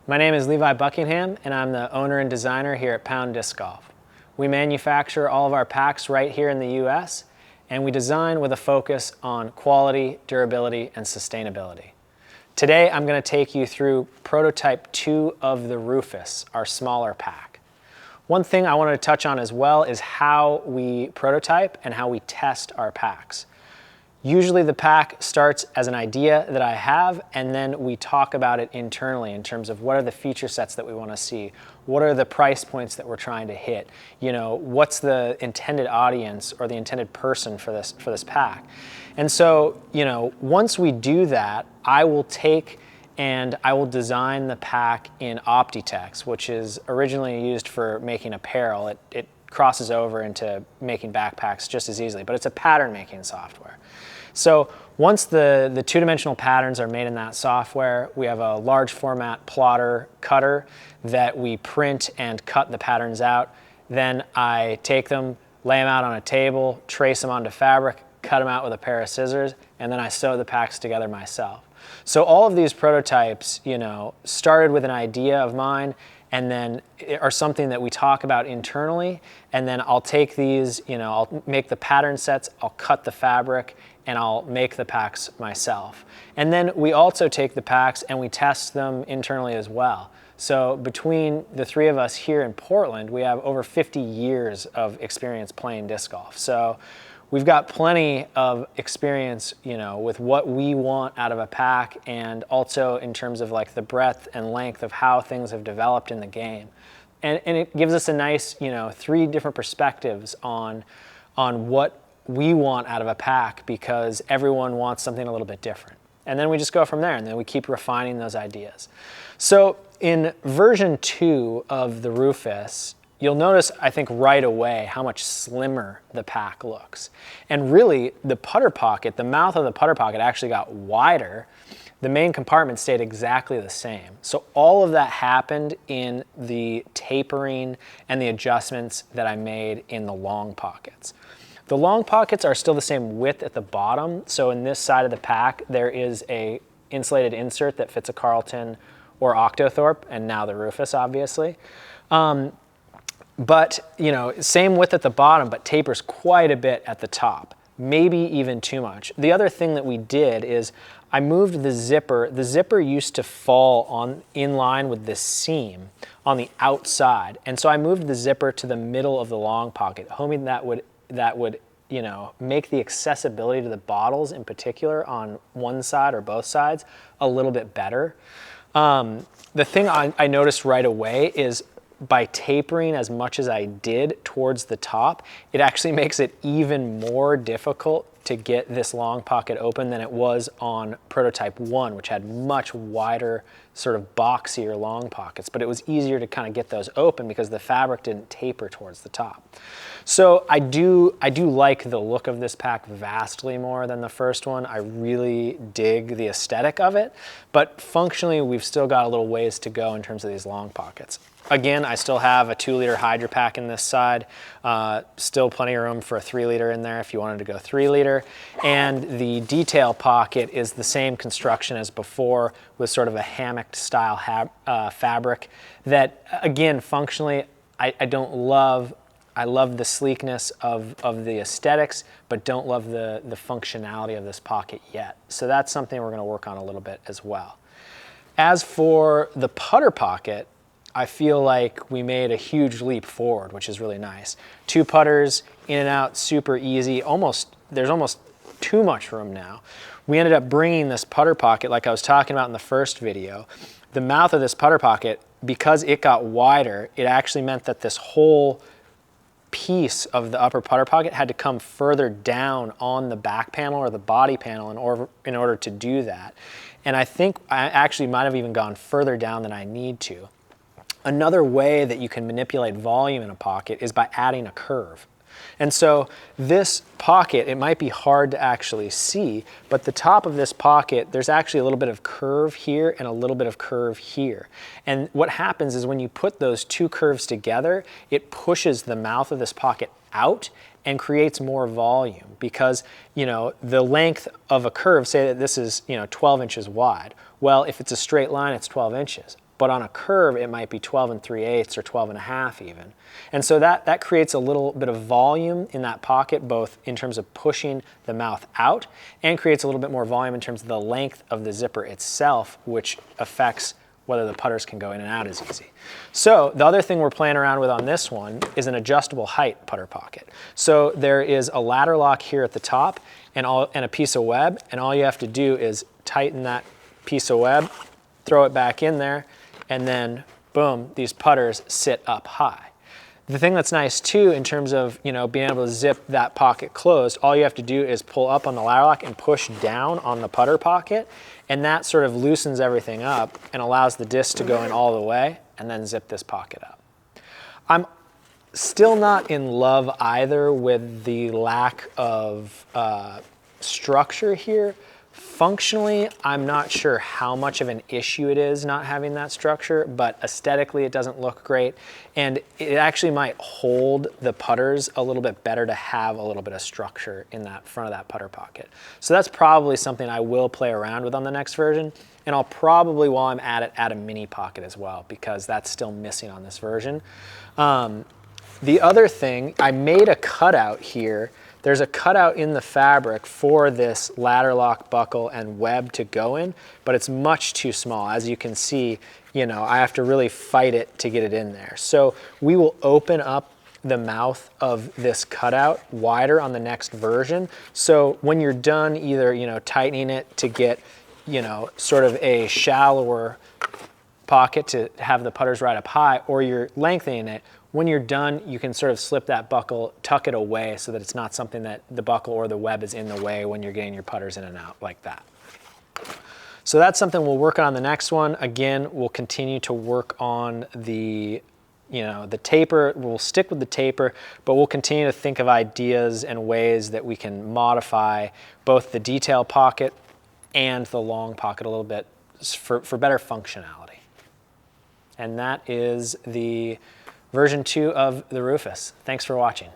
My name is Levi Buckingham, and I'm the owner and designer here at Pound Disc Golf. We manufacture all of our packs right here in the US, and we design with a focus on quality, durability, and sustainability. Today, I'm going to take you through prototype 2 of the Rufus, our smaller pack. One thing I wanted to touch on as well is how we prototype and how we test our packs. Usually the pack starts as an idea that I have, and then we talk about it internally in terms of what are the feature sets that we want to see, what are the price points that we're trying to hit, what's the intended audience or the intended person for this pack. And so, once we do that, I will take and I will design the pack in Optitex, which is originally used for making apparel. It crosses over into making backpacks just as easily, but it's a pattern making software. So once the two-dimensional patterns are made in that software, we have a large format plotter cutter that we print and cut the patterns out. Then I take them, lay them out on a table, trace them onto fabric, cut them out with a pair of scissors, and then I sew the packs together myself. So all of these prototypes, started with an idea of mine and then are something that we talk about internally, and then I'll take these, I'll make the pattern sets, I'll cut the fabric, and I'll make the packs myself. And then we also take the packs and we test them internally as well. So between the three of us here in Portland, we have over 50 years of experience playing disc golf. So we've got plenty of experience, with what we want out of a pack, and also in terms of like the breadth and length of how things have developed in the game. And it gives us a nice, 3 different perspectives on what we want out of a pack, because everyone wants something a little bit different. And then we just go from there, and then we keep refining those ideas. So in version 2 of the Rufus, you'll notice, I think, right away how much slimmer the pack looks. And really, the putter pocket, the mouth of the putter pocket actually got wider. The main compartment stayed exactly the same. So all of that happened in the tapering and the adjustments that I made in the long pockets. The long pockets are still the same width at the bottom. So in this side of the pack, there is a insulated insert that fits a Carlton or Octothorpe, and now the Rufus, obviously. But, same width at the bottom, but tapers quite a bit at the top, maybe even too much. The other thing that we did is I moved the zipper. The zipper used to fall in line with this seam on the outside. And so I moved the zipper to the middle of the long pocket, hoping that would make the accessibility to the bottles in particular on one side or both sides a little bit better. The thing I noticed right away is by tapering as much as I did towards the top, it actually makes it even more difficult to get this long pocket open than it was on prototype 1, which had much wider, sort of boxier long pockets, but it was easier to kind of get those open because the fabric didn't taper towards the top. So I do like the look of this pack vastly more than the first one. I really dig the aesthetic of it, but functionally we've still got a little ways to go in terms of these long pockets. Again, I still have a 2-liter Hydro Pack in this side. Still plenty of room for a 3-liter in there if you wanted to go 3-liter. And the detail pocket is the same construction as before, with sort of a hammock style fabric that, again, functionally, I don't love. I love the sleekness of the aesthetics, but don't love the functionality of this pocket yet. So that's something we're going to work on a little bit as well. As for the putter pocket, I feel like we made a huge leap forward, which is really nice. 2 putters, in and out, super easy. There's almost too much room now. We ended up bringing this putter pocket, like I was talking about in the first video. The mouth of this putter pocket, because it got wider, it actually meant that this whole piece of the upper putter pocket had to come further down on the back panel or the body panel in order to do that. And I think I actually might have even gone further down than I need to. Another way that you can manipulate volume in a pocket is by adding a curve. And so this pocket, it might be hard to actually see, but the top of this pocket, there's actually a little bit of curve here and a little bit of curve here. And what happens is when you put those 2 curves together, it pushes the mouth of this pocket out and creates more volume because, the length of a curve, say that this is, 12 inches wide. Well, if it's a straight line, it's 12 inches. but on a curve it might be 12 3/8 or 12 1/2 even. And so that creates a little bit of volume in that pocket, both in terms of pushing the mouth out, and creates a little bit more volume in terms of the length of the zipper itself, which affects whether the putters can go in and out as easy. So the other thing we're playing around with on this one is an adjustable height putter pocket. So there is a ladder lock here at the top and a piece of web, and all you have to do is tighten that piece of web, throw it back in there, and then boom, these putters sit up high. The thing that's nice too, in terms of being able to zip that pocket closed, all you have to do is pull up on the ladder lock and push down on the putter pocket, and that sort of loosens everything up and allows the disc to go in all the way and then zip this pocket up. I'm still not in love either with the lack of structure here. Functionally, I'm not sure how much of an issue it is not having that structure, but aesthetically it doesn't look great. And it actually might hold the putters a little bit better to have a little bit of structure in that front of that putter pocket. So that's probably something I will play around with on the next version. And I'll probably, while I'm at it, add a mini pocket as well, because that's still missing on this version. The other thing, I made a cutout here. There's a cutout in the fabric for this ladder lock buckle and web to go in, but it's much too small. As you can see, I have to really fight it to get it in there. So we will open up the mouth of this cutout wider on the next version. So when you're done either, tightening it to get, sort of a shallower pocket to have the putters right up high, or you're lengthening it, when you're done, you can sort of slip that buckle, tuck it away so that it's not something that the buckle or the web is in the way when you're getting your putters in and out like that. So that's something we'll work on the next one. Again, we'll continue to work on the taper. We'll stick with the taper, but we'll continue to think of ideas and ways that we can modify both the detail pocket and the long pocket a little bit for better functionality. And that is the version 2 of the Rufus. Thanks for watching.